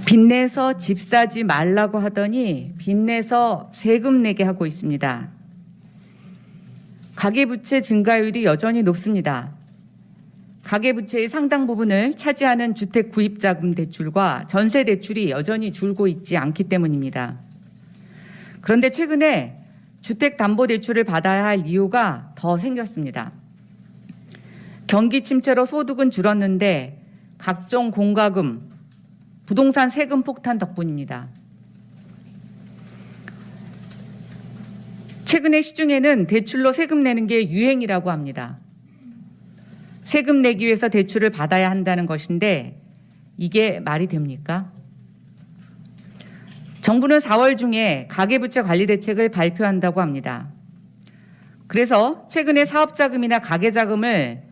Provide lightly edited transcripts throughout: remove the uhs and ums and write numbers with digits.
빚내서 집 사지 말라고 하더니 빚내서 세금 내게 하고 있습니다. 가계부채 증가율이 여전히 높습니다. 가계부채의 상당 부분을 차지하는 주택 구입자금 대출과 전세 대출이 여전히 줄고 있지 않기 때문입니다. 그런데 최근에 주택담보대출을 받아야 할 이유가 더 생겼습니다. 경기 침체로 소득은 줄었는데 각종 공과금, 부동산 세금 폭탄 덕분입니다. 최근에 시중에는 대출로 세금 내는 게 유행이라고 합니다. 세금 내기 위해서 대출을 받아야 한다는 것인데 이게 말이 됩니까? 정부는 4월 중에 가계부채 관리 대책을 발표한다고 합니다. 그래서 최근에 사업자금이나 가계자금을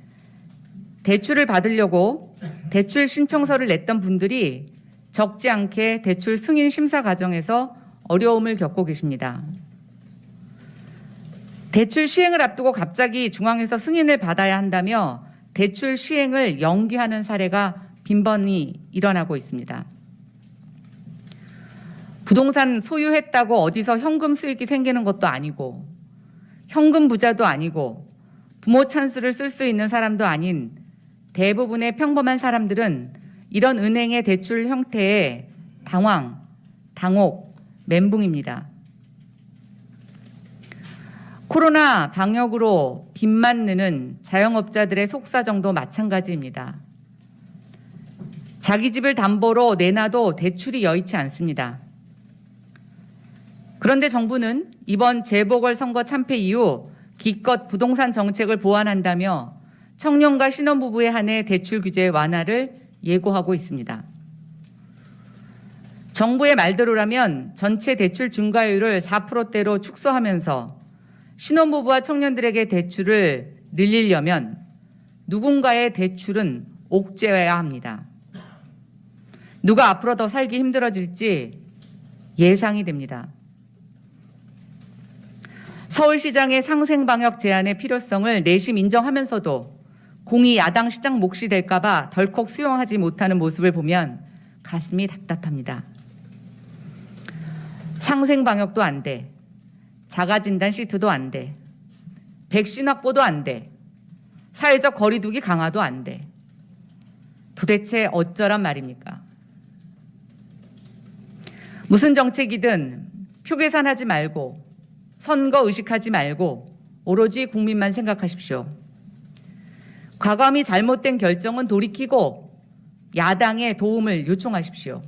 대출을 받으려고 대출 신청서를 냈던 분들이 적지 않게 대출 승인 심사 과정에서 어려움을 겪고 계십니다. 대출 시행을 앞두고 갑자기 중앙에서 승인을 받아야 한다며 대출 시행을 연기하는 사례가 빈번히 일어나고 있습니다. 부동산 소유했다고 어디서 현금 수익이 생기는 것도 아니고 현금 부자도 아니고 부모 찬스를 쓸 수 있는 사람도 아닌 대부분의 평범한 사람들은 이런 은행의 대출 형태에 당황, 당혹, 멘붕입니다. 코로나 방역으로 빚만 느는 자영업자들의 속사정도 마찬가지입니다. 자기 집을 담보로 내놔도 대출이 여의치 않습니다. 그런데 정부는 이번 재보궐선거 참패 이후 기껏 부동산 정책을 보완한다며 청년과 신혼부부에 한해 대출 규제 완화를 예고하고 있습니다. 정부의 말대로라면 전체 대출 증가율을 4%대로 축소하면서 신혼부부와 청년들에게 대출을 늘리려면 누군가의 대출은 옥죄어야 합니다. 누가 앞으로 더 살기 힘들어질지 예상이 됩니다. 서울시장의 상생방역 제한의 필요성을 내심 인정하면서도 공이 야당 시장 몫이 될까 봐 덜컥 수용하지 못하는 모습을 보면 가슴이 답답합니다. 상생방역도 안 돼. 자가진단 시트도 안 돼. 백신 확보도 안 돼. 사회적 거리두기 강화도 안 돼. 도대체 어쩌란 말입니까? 무슨 정책이든 표 계산하지 말고 선거 의식하지 말고 오로지 국민만 생각하십시오. 과감히 잘못된 결정은 돌이키고 야당의 도움을 요청하십시오.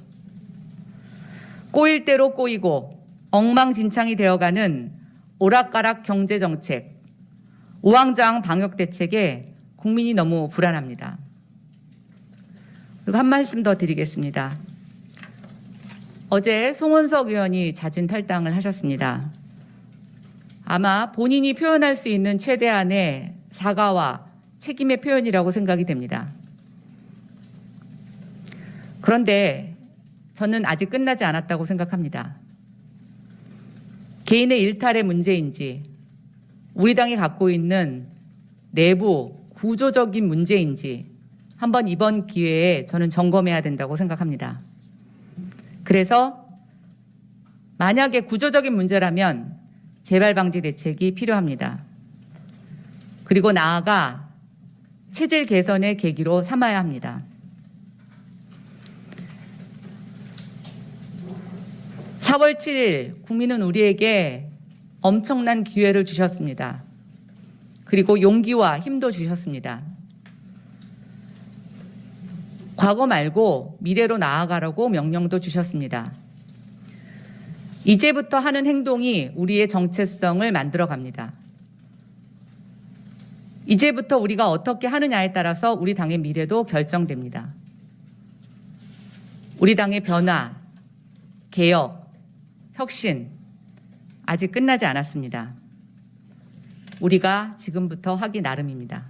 꼬일 대로 꼬이고 엉망진창이 되어가는 오락가락 경제정책, 우왕좌왕 방역대책에 국민이 너무 불안합니다. 그리고 한 말씀 더 드리겠습니다. 어제 송원석 의원이 자진 탈당을 하셨습니다. 아마 본인이 표현할 수 있는 최대한의 사과와 책임의 표현이라고 생각이 됩니다. 그런데 저는 아직 끝나지 않았다고 생각합니다. 개인의 일탈의 문제인지 우리 당이 갖고 있는 내부 구조적인 문제인지 한번 이번 기회에 저는 점검해야 된다고 생각합니다. 그래서 만약에 구조적인 문제라면 재발 방지 대책이 필요합니다. 그리고 나아가 체질 개선의 계기로 삼아야 합니다. 4월 7일 국민은 우리에게 엄청난 기회를 주셨습니다. 그리고 용기와 힘도 주셨습니다. 과거 말고 미래로 나아가라고 명령도 주셨습니다. 이제부터 하는 행동이 우리의 정체성을 만들어 갑니다. 이제부터 우리가 어떻게 하느냐에 따라서 우리 당의 미래도 결정됩니다. 우리 당의 변화, 개혁, 혁신 아직 끝나지 않았습니다. 우리가 지금부터 하기 나름입니다.